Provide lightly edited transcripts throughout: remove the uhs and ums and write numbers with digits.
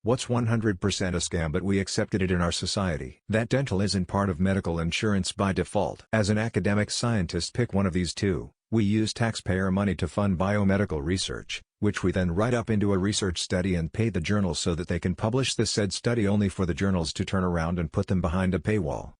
What's 100% a scam but we accepted it in our society? That dental isn't part of medical insurance by default. As an academic scientist, pick one of these two. We use taxpayer money to fund biomedical research, which we then write up into a research study and pay the journals so that they can publish the said study, only for the journals to turn around and put them behind a paywall.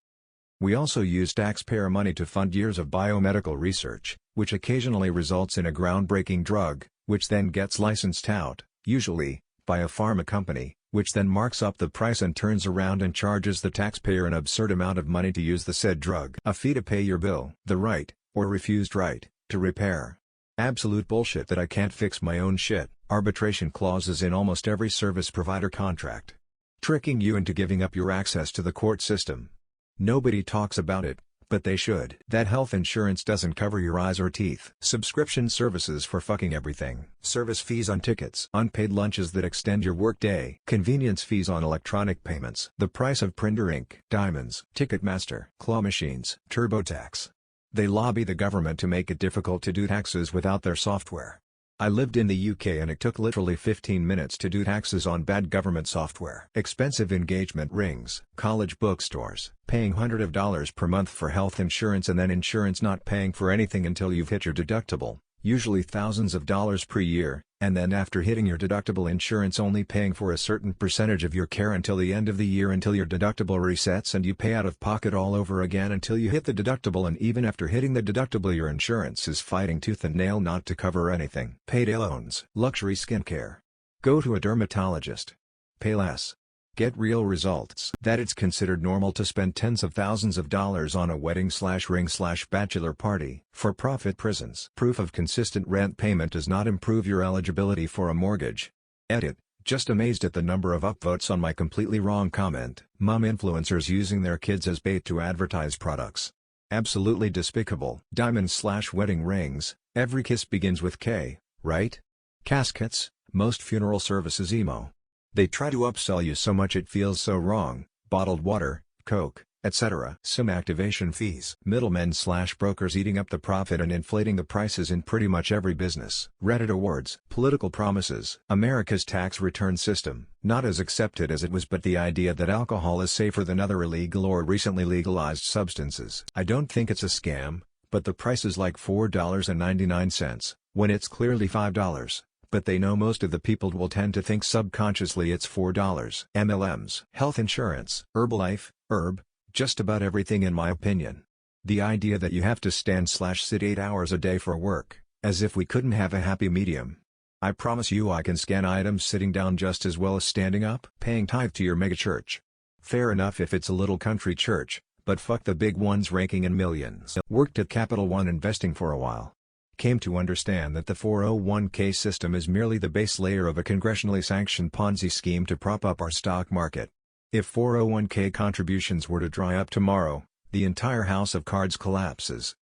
We also use taxpayer money to fund years of biomedical research, which occasionally results in a groundbreaking drug, which then gets licensed out, usually, by a pharma company, which then marks up the price and turns around and charges the taxpayer an absurd amount of money to use the said drug. A fee to pay your bill. The right, or refused right, to repair. Absolute bullshit that I can't fix my own shit. Arbitration clauses in almost every service provider contract. Tricking you into giving up your access to the court system. Nobody talks about it, but they should. That health insurance doesn't cover your eyes or teeth. Subscription services for fucking everything. Service fees on tickets. Unpaid lunches that extend your workday. Convenience fees on electronic payments. The price of printer ink. Diamonds. Ticketmaster. Claw machines. TurboTax. They lobby the government to make it difficult to do taxes without their software. I lived in the UK and it took literally 15 minutes to do taxes on bad government software. Expensive engagement rings, college bookstores, paying hundreds of dollars per month for health insurance and then insurance not paying for anything until you've hit your deductible, usually thousands of dollars per year, and then after hitting your deductible, insurance only paying for a certain percentage of your care until the end of the year, until your deductible resets and you pay out of pocket all over again until you hit the deductible, and even after hitting the deductible your insurance is fighting tooth and nail not to cover anything. Payday loans. Luxury skincare. Go to a dermatologist. Pay less. Get real results. That it's considered normal to spend tens of thousands of dollars on a wedding/ring/bachelor party. For-profit prisons. Proof of consistent rent payment does not improve your eligibility for a mortgage. Edit. Just amazed at the number of upvotes on my completely wrong comment. Mom influencers using their kids as bait to advertise products. Absolutely despicable. Diamonds/wedding rings. Every kiss begins with K, right? Caskets. Most funeral services emo. They try to upsell you so much it feels so wrong. Bottled water, Coke, etc. SIM activation fees. Middlemen/brokers eating up the profit and inflating the prices in pretty much every business. Reddit awards. Political promises. America's tax return system. Not as accepted as it was, but the idea that alcohol is safer than other illegal or recently legalized substances. I don't think it's a scam, but the price is like $4.99, when it's clearly $5. But they know most of the people will tend to think subconsciously it's $4. MLMs. Health insurance. Herbalife, Herb, just about everything in my opinion. The idea that you have to stand/sit 8 hours a day for work, as if we couldn't have a happy medium. I promise you I can scan items sitting down just as well as standing up. Paying tithe to your megachurch. Fair enough if it's a little country church, but fuck the big ones raking in millions. Worked at Capital One investing for a while. Came to understand that the 401k system is merely the base layer of a congressionally sanctioned Ponzi scheme to prop up our stock market. If 401k contributions were to dry up tomorrow, the entire house of cards collapses.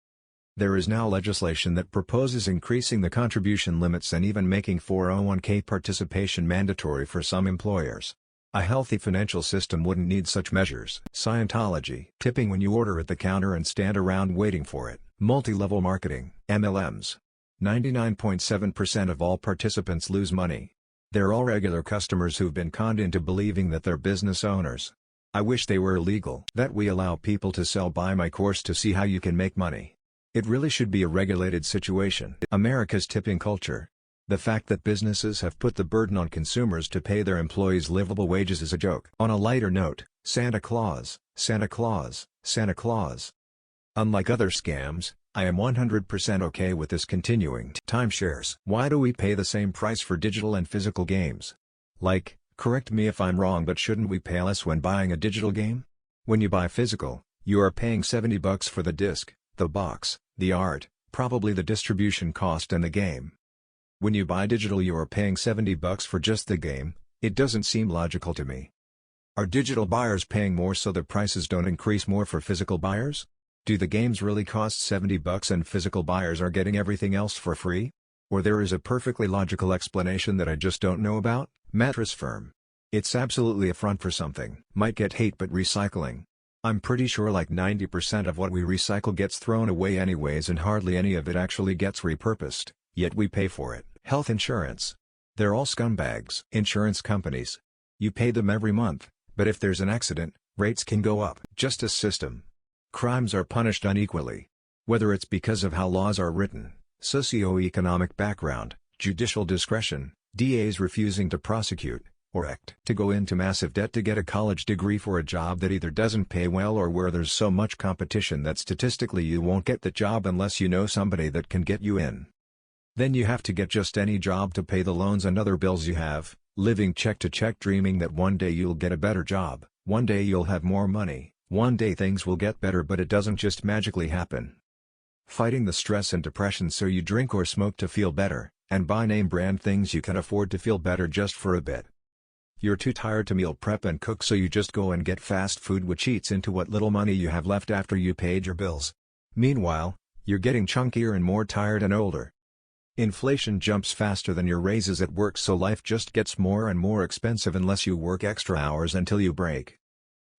There is now legislation that proposes increasing the contribution limits and even making 401k participation mandatory for some employers. A healthy financial system wouldn't need such measures. Scientology. Tipping when you order at the counter and stand around waiting for it. Multi-level marketing. MLMs. 99.7% of all participants lose money. They're all regular customers who've been conned into believing that they're business owners. I wish they were illegal. That we allow people to sell buy my course to see how you can make money. It really should be a regulated situation. America's tipping culture. The fact that businesses have put the burden on consumers to pay their employees livable wages is a joke. On a lighter note, Santa Claus, Santa Claus, Santa Claus. Unlike other scams, I am 100% okay with this continuing. Timeshares. Why do we pay the same price for digital and physical games? Like, correct me if I'm wrong, but shouldn't we pay less when buying a digital game? When you buy physical, you are paying $70 for the disc, the box, the art, probably the distribution cost and the game. When you buy digital you are paying $70 for just the game. It doesn't seem logical to me. Are digital buyers paying more so the prices don't increase more for physical buyers? Do the games really cost $70 and physical buyers are getting everything else for free? Or there is a perfectly logical explanation that I just don't know about? Mattress firm. It's absolutely a front for something. Might get hate, but recycling. I'm pretty sure like 90% of what we recycle gets thrown away anyways and hardly any of it actually gets repurposed. Yet we pay for it. Health insurance. They're all scumbags. Insurance companies. You pay them every month, but if there's an accident, rates can go up. Justice system. Crimes are punished unequally. Whether it's because of how laws are written, socioeconomic background, judicial discretion, DAs refusing to prosecute, or act to go into massive debt to get a college degree for a job that either doesn't pay well or where there's so much competition that statistically you won't get the job unless you know somebody that can get you in. Then you have to get just any job to pay the loans and other bills you have, living check to check dreaming that one day you'll get a better job, one day you'll have more money, one day things will get better, but it doesn't just magically happen. Fighting the stress and depression, so you drink or smoke to feel better, and buy name brand things you can afford to feel better just for a bit. You're too tired to meal prep and cook, so you just go and get fast food, which eats into what little money you have left after you paid your bills. Meanwhile, you're getting chunkier and more tired and older. Inflation jumps faster than your raises at work, so life just gets more and more expensive unless you work extra hours until you break.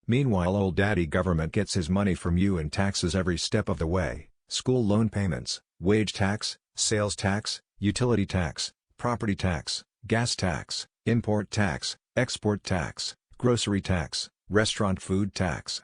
Meanwhile, old daddy government gets his money from you in taxes every step of the way: school loan payments, wage tax, sales tax, utility tax, property tax, gas tax, import tax, export tax, grocery tax, restaurant food tax.